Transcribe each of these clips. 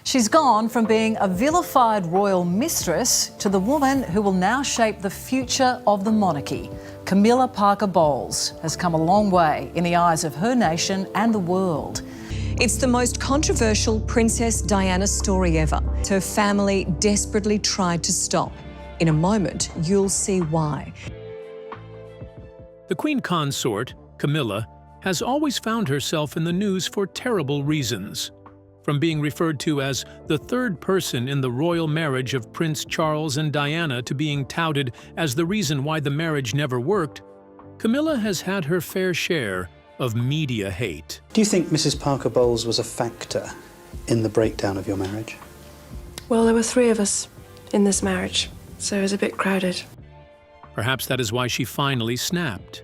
She's gone from being a vilified royal mistress to the woman who will now shape the future of the monarchy. Camilla Parker Bowles has come a long way in the eyes of her nation and the world. It's the most controversial Princess Diana story ever. Her family desperately tried to stop. In a moment, you'll see why. The Queen Consort, Camilla, has always found herself in the news for terrible reasons. From being referred to as the third person in the royal marriage of Prince Charles and Diana to being touted as the reason why the marriage never worked, Camilla has had her fair share of media hate. Do you think Mrs. Parker Bowles was a factor in the breakdown of your marriage? Well, there were 3 of us in this marriage, so it was a bit crowded. Perhaps that is why she finally snapped.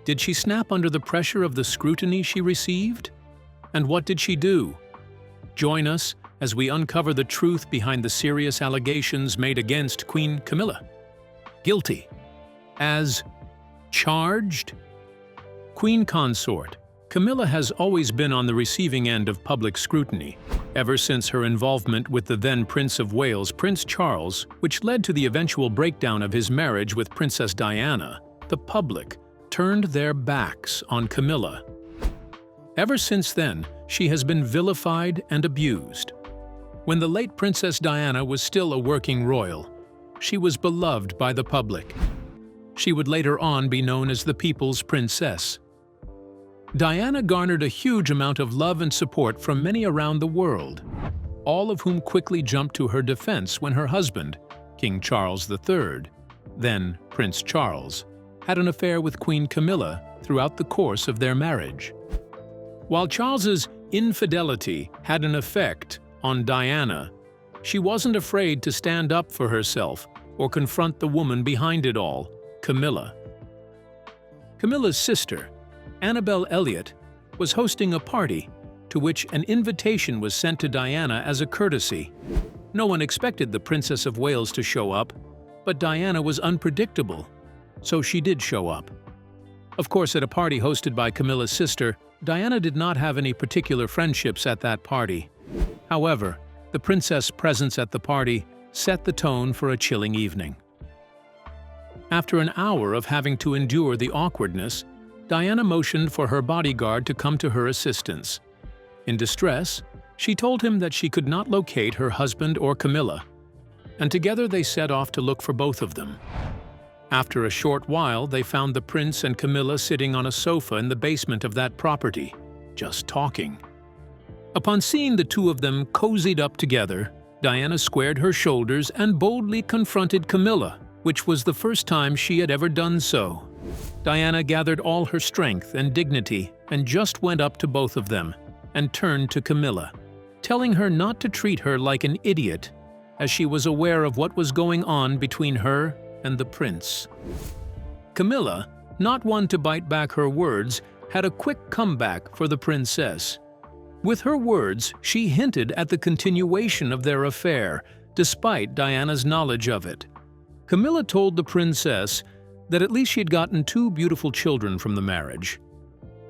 Did she snap under the pressure of the scrutiny she received? And what did she do? Join us as we uncover the truth behind the serious allegations made against Queen Camilla. Guilty. As charged? Queen Consort, Camilla has always been on the receiving end of public scrutiny, ever since her involvement with the then Prince of Wales, Prince Charles, which led to the eventual breakdown of his marriage with Princess Diana. The public turned their backs on Camilla. Ever since then, she has been vilified and abused. When the late Princess Diana was still a working royal, she was beloved by the public. She would later on be known as the People's Princess. Diana garnered a huge amount of love and support from many around the world, all of whom quickly jumped to her defense when her husband, King Charles III, then Prince Charles, had an affair with Queen Camilla throughout the course of their marriage. While Charles's infidelity had an effect on Diana, she wasn't afraid to stand up for herself or confront the woman behind it all, Camilla. Camilla's sister, Annabel Elliot, was hosting a party to which an invitation was sent to Diana as a courtesy. No one expected the Princess of Wales to show up, but Diana was unpredictable, so she did show up. Of course, at a party hosted by Camilla's sister, Diana did not have any particular friendships at that party. However, the princess' presence at the party set the tone for a chilling evening. After an hour of having to endure the awkwardness, Diana motioned for her bodyguard to come to her assistance. In distress, she told him that she could not locate her husband or Camilla, and together they set off to look for both of them. After a short while, they found the prince and Camilla sitting on a sofa in the basement of that property, just talking. Upon seeing the two of them cozied up together, Diana squared her shoulders and boldly confronted Camilla, which was the first time she had ever done so. Diana gathered all her strength and dignity and just went up to both of them and turned to Camilla, telling her not to treat her like an idiot, as she was aware of what was going on between her and the prince. Camilla, not one to bite back her words, had a quick comeback for the princess. With her words, she hinted at the continuation of their affair, despite Diana's knowledge of it. Camilla told the princess that at least she had gotten 2 beautiful children from the marriage.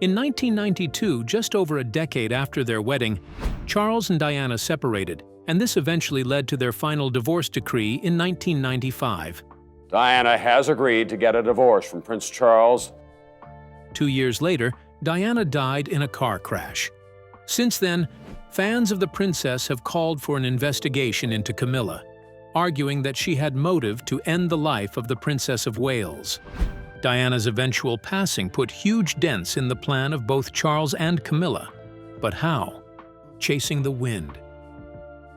In 1992, just over a decade after their wedding, Charles and Diana separated, and this eventually led to their final divorce decree in 1995. Diana has agreed to get a divorce from Prince Charles. 2 years later, Diana died in a car crash. Since then, fans of the princess have called for an investigation into Camilla, arguing that she had motive to end the life of the Princess of Wales. Diana's eventual passing put huge dents in the plan of both Charles and Camilla. But how? Chasing the wind.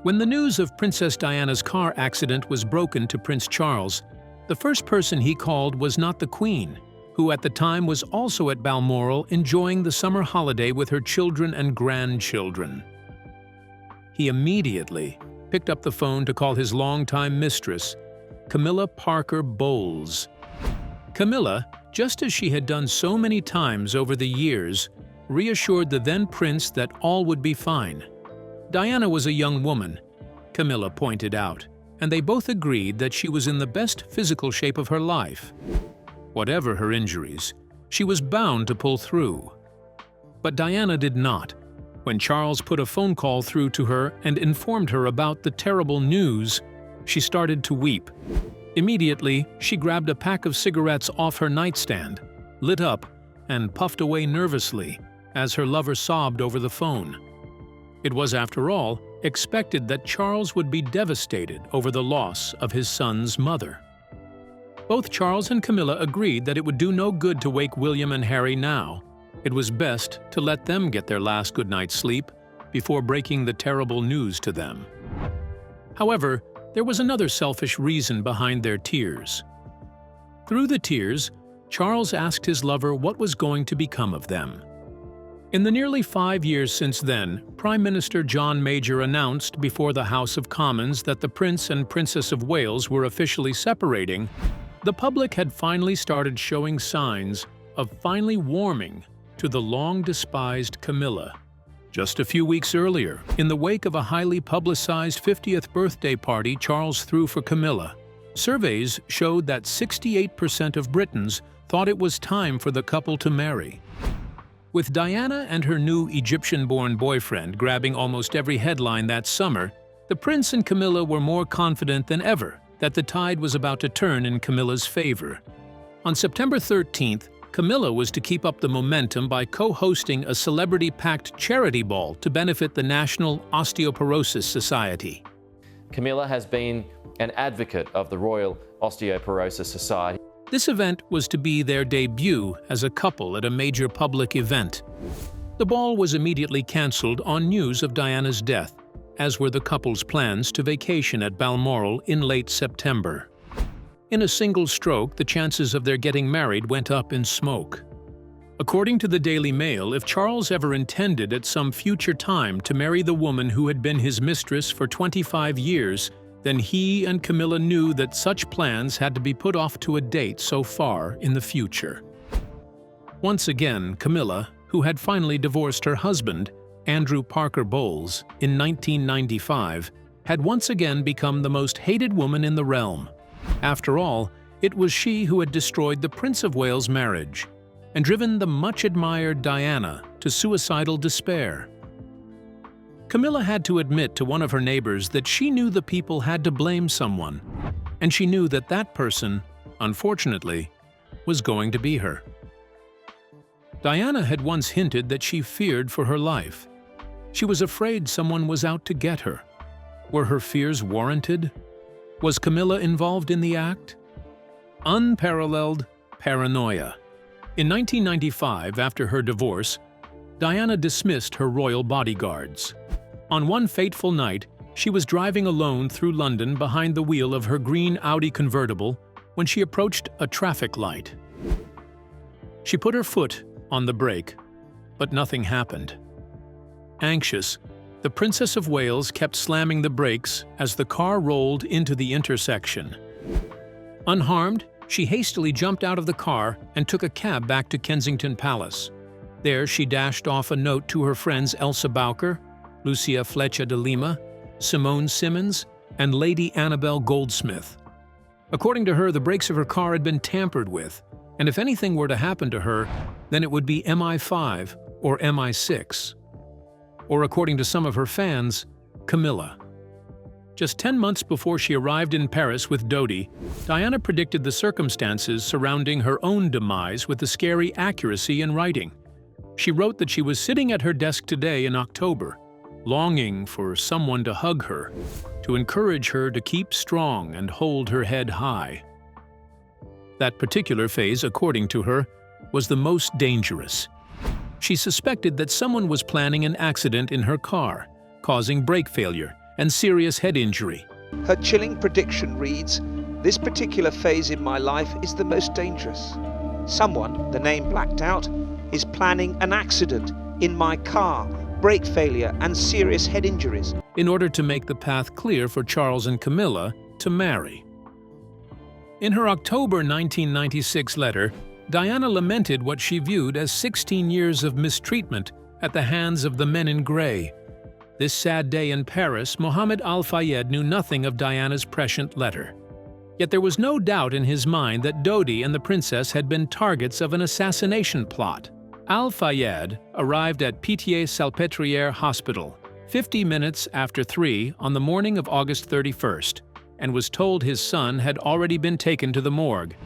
When the news of Princess Diana's car accident was broken to Prince Charles, the first person he called was not the Queen, who at the time was also at Balmoral enjoying the summer holiday with her children and grandchildren. He immediately picked up the phone to call his longtime mistress, Camilla Parker Bowles. Camilla, just as she had done so many times over the years, reassured the then prince that all would be fine. Diana was a young woman, Camilla pointed out, and they both agreed that she was in the best physical shape of her life. Whatever her injuries, she was bound to pull through. But Diana did not. When Charles put a phone call through to her and informed her about the terrible news, she started to weep. Immediately, she grabbed a pack of cigarettes off her nightstand, lit up, and puffed away nervously as her lover sobbed over the phone. It was, after all, expected that Charles would be devastated over the loss of his son's mother. Both Charles and Camilla agreed that it would do no good to wake William and Harry now. It was best to let them get their last good night's sleep before breaking the terrible news to them. However, there was another selfish reason behind their tears. Through the tears, Charles asked his lover what was going to become of them. In the nearly 5 years since then, Prime Minister John Major announced before the House of Commons that the Prince and Princess of Wales were officially separating. The public had finally started showing signs of finally warming to the long-despised Camilla. Just a few weeks earlier, in the wake of a highly publicized 50th birthday party Charles threw for Camilla, surveys showed that 68% of Britons thought it was time for the couple to marry. With Diana and her new Egyptian-born boyfriend grabbing almost every headline that summer, the Prince and Camilla were more confident than ever that the tide was about to turn in Camilla's favor. On September 13th, Camilla was to keep up the momentum by co-hosting a celebrity-packed charity ball to benefit the National Osteoporosis Society. Camilla has been an advocate of the Royal Osteoporosis Society. This event was to be their debut as a couple at a major public event. The ball was immediately cancelled on news of Diana's death, as were the couple's plans to vacation at Balmoral in late September. In a single stroke, the chances of their getting married went up in smoke. According to the Daily Mail, if Charles ever intended at some future time to marry the woman who had been his mistress for 25 years, then he and Camilla knew that such plans had to be put off to a date so far in the future. Once again, Camilla, who had finally divorced her husband, Andrew Parker Bowles, in 1995, had once again become the most hated woman in the realm. After all, it was she who had destroyed the Prince of Wales' marriage and driven the much-admired Diana to suicidal despair. Camilla had to admit to one of her neighbors that she knew the people had to blame someone, and she knew that that person, unfortunately, was going to be her. Diana had once hinted that she feared for her life. She was afraid someone was out to get her. Were her fears warranted? Was Camilla involved in the act? Unparalleled paranoia. In 1995, after her divorce, Diana dismissed her royal bodyguards. On one fateful night, she was driving alone through London behind the wheel of her green Audi convertible when she approached a traffic light. She put her foot on the brake, but nothing happened. Anxious, the Princess of Wales kept slamming the brakes as the car rolled into the intersection. Unharmed, she hastily jumped out of the car and took a cab back to Kensington Palace. There, she dashed off a note to her friends Elsa Bowker, Lucia Flecha de Lima, Simone Simmons, and Lady Annabel Goldsmith. According to her, the brakes of her car had been tampered with, and if anything were to happen to her, then it would be MI5 or MI6. Or according to some of her fans, Camilla. Just 10 months before she arrived in Paris with Dodi, Diana predicted the circumstances surrounding her own demise with a scary accuracy in writing. She wrote that she was sitting at her desk today in October, longing for someone to hug her, to encourage her to keep strong and hold her head high. That particular phase, according to her, was the most dangerous. She suspected that someone was planning an accident in her car, causing brake failure and serious head injury. Her chilling prediction reads, "This particular phase in my life is the most dangerous. Someone, the name blacked out, is planning an accident in my car, brake failure and serious head injuries." In order to make the path clear for Charles and Camilla to marry. In her October 1996 letter, Diana lamented what she viewed as 16 years of mistreatment at the hands of the men in grey. This sad day in Paris, Mohammed Al-Fayed knew nothing of Diana's prescient letter. Yet there was no doubt in his mind that Dodi and the princess had been targets of an assassination plot, Al-Fayed arrived at Pitié-Salpêtrière Hospital 50 minutes after 3 on the morning of August 31st and was told his son had already been taken to the morgue.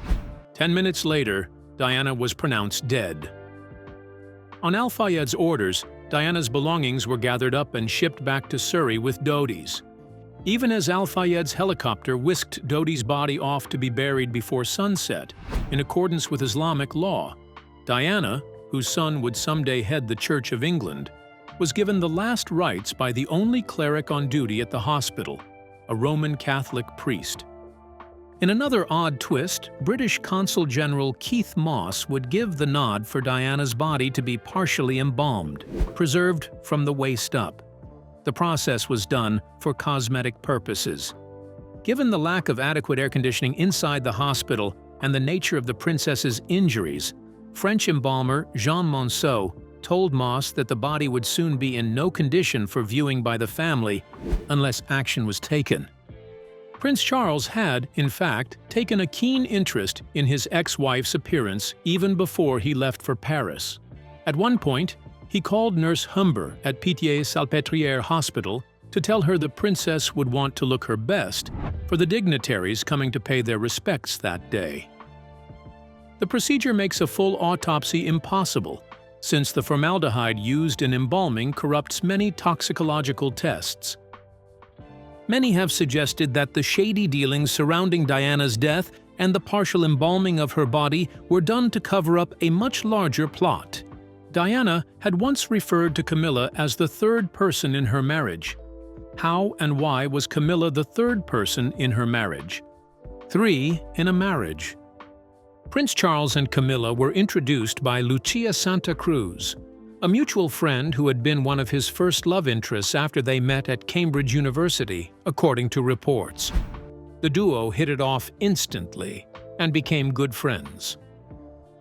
10 minutes later, Diana was pronounced dead. On Al-Fayed's orders, Diana's belongings were gathered up and shipped back to Surrey with Dodi's. Even as Al-Fayed's helicopter whisked Dodi's body off to be buried before sunset, in accordance with Islamic law, Diana, whose son would someday head the Church of England, was given the last rites by the only cleric on duty at the hospital, a Roman Catholic priest. In another odd twist, British Consul General Keith Moss would give the nod for Diana's body to be partially embalmed, preserved from the waist up. The process was done for cosmetic purposes. Given the lack of adequate air conditioning inside the hospital and the nature of the princess's injuries, French embalmer Jean Monceau told Moss that the body would soon be in no condition for viewing by the family unless action was taken. Prince Charles had, in fact, taken a keen interest in his ex-wife's appearance even before he left for Paris. At one point, he called Nurse Humber at Pitié-Salpêtrière Hospital to tell her the princess would want to look her best for the dignitaries coming to pay their respects that day. The procedure makes a full autopsy impossible, since the formaldehyde used in embalming corrupts many toxicological tests. Many have suggested that the shady dealings surrounding Diana's death and the partial embalming of her body were done to cover up a much larger plot. Diana had once referred to Camilla as the third person in her marriage. How and why was Camilla the third person in her marriage? 3 in a marriage. Prince Charles and Camilla were introduced by Lucia Santa Cruz, a mutual friend who had been one of his first love interests after they met at Cambridge University, according to reports. The duo hit it off instantly and became good friends.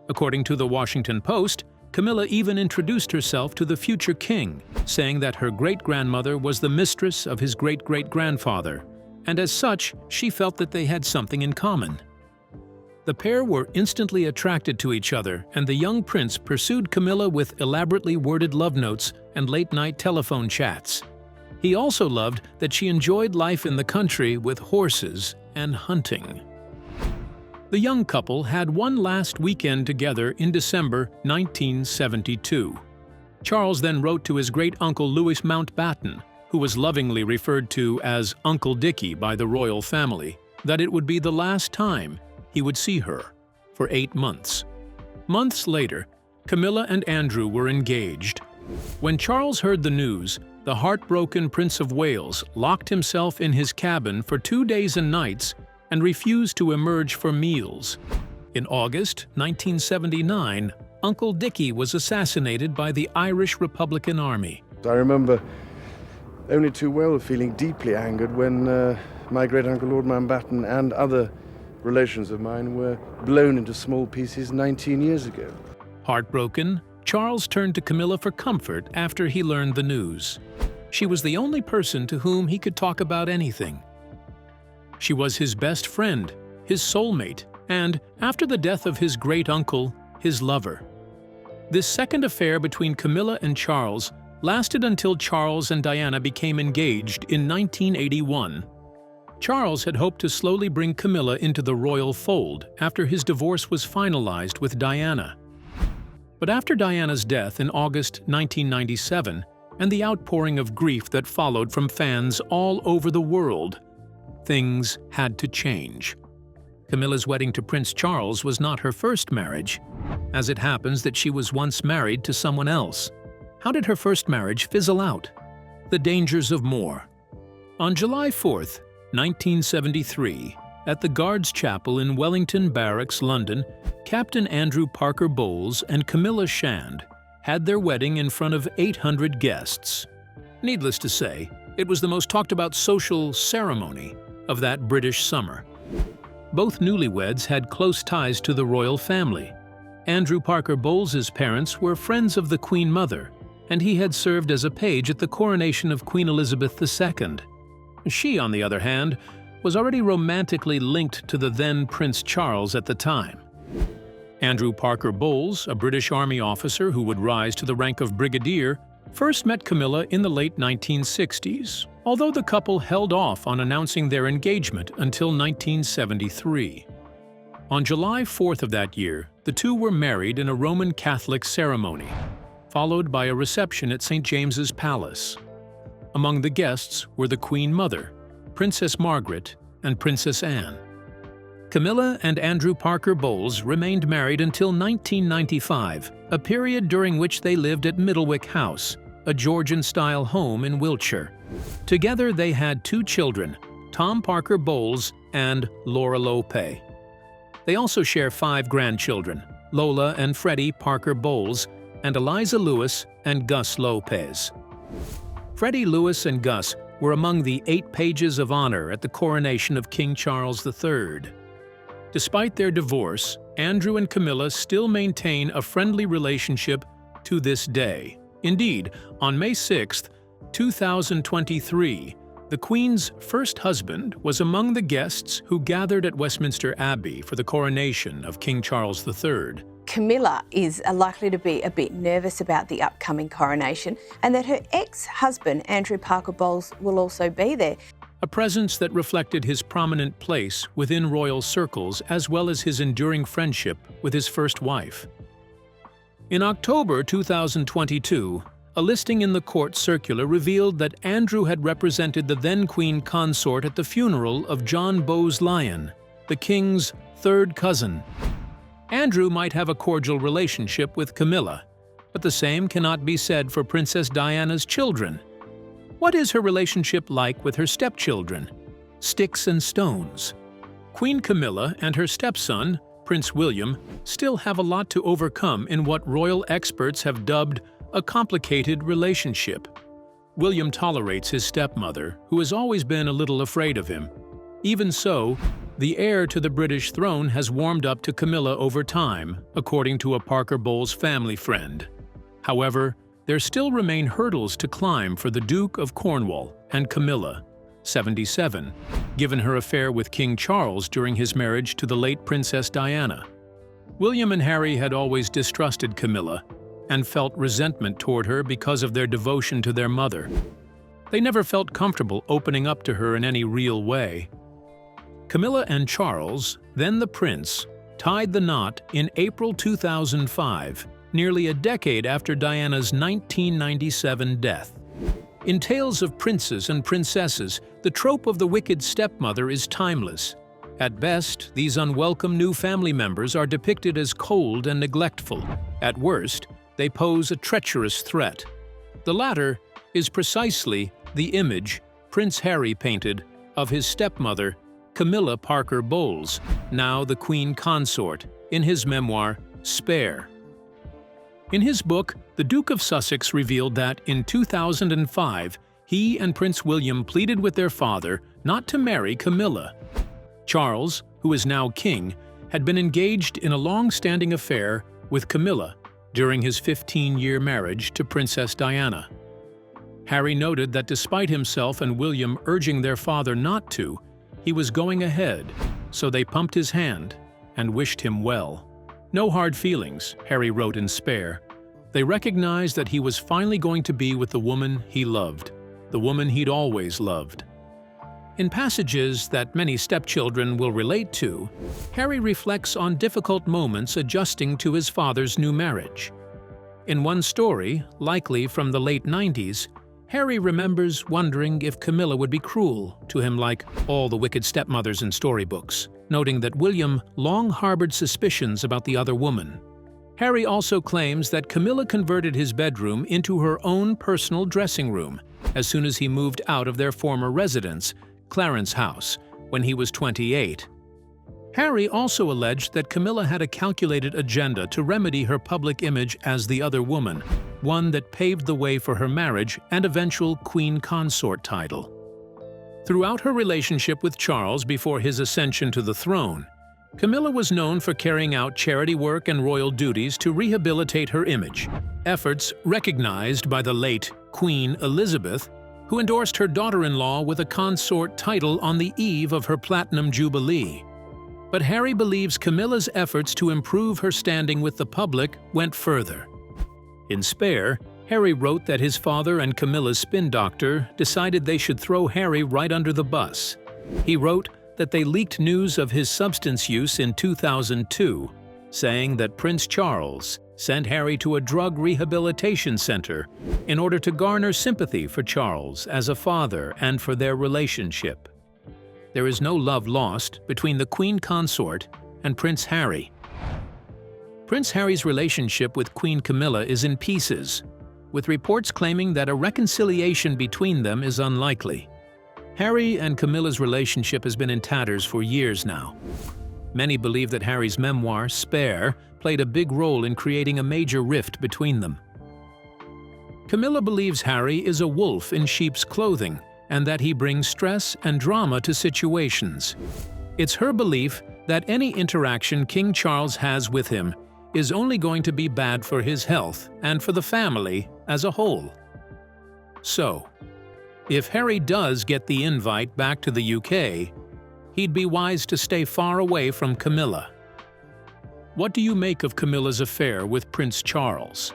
According to the Washington Post, Camilla even introduced herself to the future king, saying that her great-grandmother was the mistress of his great-great-grandfather, and as such, she felt that they had something in common. The pair were instantly attracted to each other, and the young prince pursued Camilla with elaborately worded love notes and late-night telephone chats. He also loved that she enjoyed life in the country with horses and hunting. The young couple had one last weekend together in December 1972. Charles then wrote to his great-uncle Louis Mountbatten, who was lovingly referred to as Uncle Dickie by the royal family, that it would be the last time he would see her, for 8 months. Months later, Camilla and Andrew were engaged. When Charles heard the news, the heartbroken Prince of Wales locked himself in his cabin for 2 days and nights and refused to emerge for meals. In August 1979, Uncle Dickie was assassinated by the Irish Republican Army. I remember only too well feeling deeply angered when my great-uncle Lord Mountbatten and other relations of mine were blown into small pieces 19 years ago. Heartbroken, Charles turned to Camilla for comfort after he learned the news. She was the only person to whom he could talk about anything. She was his best friend, his soulmate, and, after the death of his great-uncle, his lover. This second affair between Camilla and Charles lasted until Charles and Diana became engaged in 1981. Charles had hoped to slowly bring Camilla into the royal fold after his divorce was finalized with Diana. But after Diana's death in August 1997, and the outpouring of grief that followed from fans all over the world, things had to change. Camilla's wedding to Prince Charles was not her first marriage. As it happens that she was once married to someone else. How did her first marriage fizzle out? The dangers of more. On July 4th, 1973, at the Guards Chapel in Wellington Barracks, London, Captain Andrew Parker Bowles and Camilla Shand had their wedding in front of 800 guests. Needless to say, it was the most talked-about social ceremony of that British summer. Both newlyweds had close ties to the royal family. Andrew Parker Bowles's parents were friends of the Queen Mother, and he had served as a page at the coronation of Queen Elizabeth II. She, on the other hand, was already romantically linked to the then Prince Charles at the time. Andrew Parker Bowles, a British Army officer who would rise to the rank of brigadier, first met Camilla in the late 1960s, although the couple held off on announcing their engagement until 1973. On July 4th of that year, the two were married in a Roman Catholic ceremony, followed by a reception at St. James's Palace. Among the guests were the Queen Mother, Princess Margaret, and Princess Anne. Camilla and Andrew Parker Bowles remained married until 1995, a period during which they lived at Middlewick House, a Georgian-style home in Wiltshire. Together they had 2 children, Tom Parker Bowles and Laura Lope. They also share 5 grandchildren, Lola and Freddie Parker Bowles, and Eliza Lewis and Gus Lopez. Freddie, Lewis, and Gus were among the 8 pages of honor at the coronation of King Charles III. Despite their divorce, Andrew and Camilla still maintain a friendly relationship to this day. Indeed, on May 6, 2023, the Queen's first husband was among the guests who gathered at Westminster Abbey for the coronation of King Charles III. Camilla is likely to be a bit nervous about the upcoming coronation, and that her ex-husband, Andrew Parker Bowles, will also be there. A presence that reflected his prominent place within royal circles as well as his enduring friendship with his first wife. In October 2022, a listing in the court circular revealed that Andrew had represented the then Queen Consort at the funeral of John Bowes-Lyon, the King's 3rd cousin. Andrew might have a cordial relationship with Camilla, but the same cannot be said for Princess Diana's children. What is her relationship like with her stepchildren? Sticks and stones. Queen Camilla and her stepson, Prince William, still have a lot to overcome in what royal experts have dubbed a complicated relationship. William tolerates his stepmother, who has always been a little afraid of him. Even so, the heir to the British throne has warmed up to Camilla over time, according to a Parker Bowles family friend. However, there still remain hurdles to climb for the Duke of Cornwall and Camilla, 77, given her affair with King Charles during his marriage to the late Princess Diana. William and Harry had always distrusted Camilla and felt resentment toward her because of their devotion to their mother. They never felt comfortable opening up to her in any real way. Camilla and Charles, then the prince, tied the knot in April 2005, nearly a decade after Diana's 1997 death. In tales of princes and princesses, the trope of the wicked stepmother is timeless. At best, these unwelcome new family members are depicted as cold and neglectful. At worst, they pose a treacherous threat. The latter is precisely the image Prince Harry painted of his stepmother, Camilla Parker Bowles, now the Queen Consort, in his memoir, Spare. In his book, the Duke of Sussex revealed that in 2005, he and Prince William pleaded with their father not to marry Camilla. Charles, who is now king, had been engaged in a long-standing affair with Camilla during his 15-year marriage to Princess Diana. Harry noted that despite himself and William urging their father not to, he was going ahead, so they pumped his hand and wished him well. No hard feelings, Harry wrote in Spare. They recognized that he was finally going to be with the woman he loved, the woman he'd always loved. In passages that many stepchildren will relate to, Harry reflects on difficult moments adjusting to his father's new marriage. In one story, likely from the late 90s, Harry remembers wondering if Camilla would be cruel to him like all the wicked stepmothers in storybooks, noting that William long harbored suspicions about the other woman. Harry also claims that Camilla converted his bedroom into her own personal dressing room as soon as he moved out of their former residence, Clarence House, when he was 28. Harry also alleged that Camilla had a calculated agenda to remedy her public image as the other woman, one that paved the way for her marriage and eventual Queen Consort title. Throughout her relationship with Charles before his ascension to the throne, Camilla was known for carrying out charity work and royal duties to rehabilitate her image, efforts recognized by the late Queen Elizabeth, who endorsed her daughter-in-law with a consort title on the eve of her Platinum Jubilee. But Harry believes Camilla's efforts to improve her standing with the public went further. In Spare, Harry wrote that his father and Camilla's spin doctor decided they should throw Harry right under the bus. He wrote that they leaked news of his substance use in 2002, saying that Prince Charles sent Harry to a drug rehabilitation center in order to garner sympathy for Charles as a father and for their relationship. There is no love lost between the Queen Consort and Prince Harry. Prince Harry's relationship with Queen Camilla is in pieces, with reports claiming that a reconciliation between them is unlikely. Harry and Camilla's relationship has been in tatters for years now. Many believe that Harry's memoir, Spare, played a big role in creating a major rift between them. Camilla believes Harry is a wolf in sheep's clothing and that he brings stress and drama to situations. It's her belief that any interaction King Charles has with him is only going to be bad for his health and for the family as a whole. So, if Harry does get the invite back to the UK, he'd be wise to stay far away from Camilla. What do you make of Camilla's affair with Prince Charles?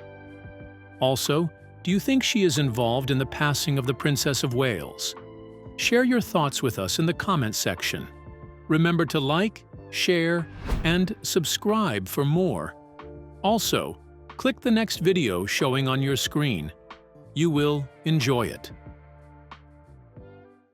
Also, do you think she is involved in the passing of the Princess of Wales? Share your thoughts with us in the comments section. Remember to like, share, and subscribe for more. Also, click the next video showing on your screen. You will enjoy it.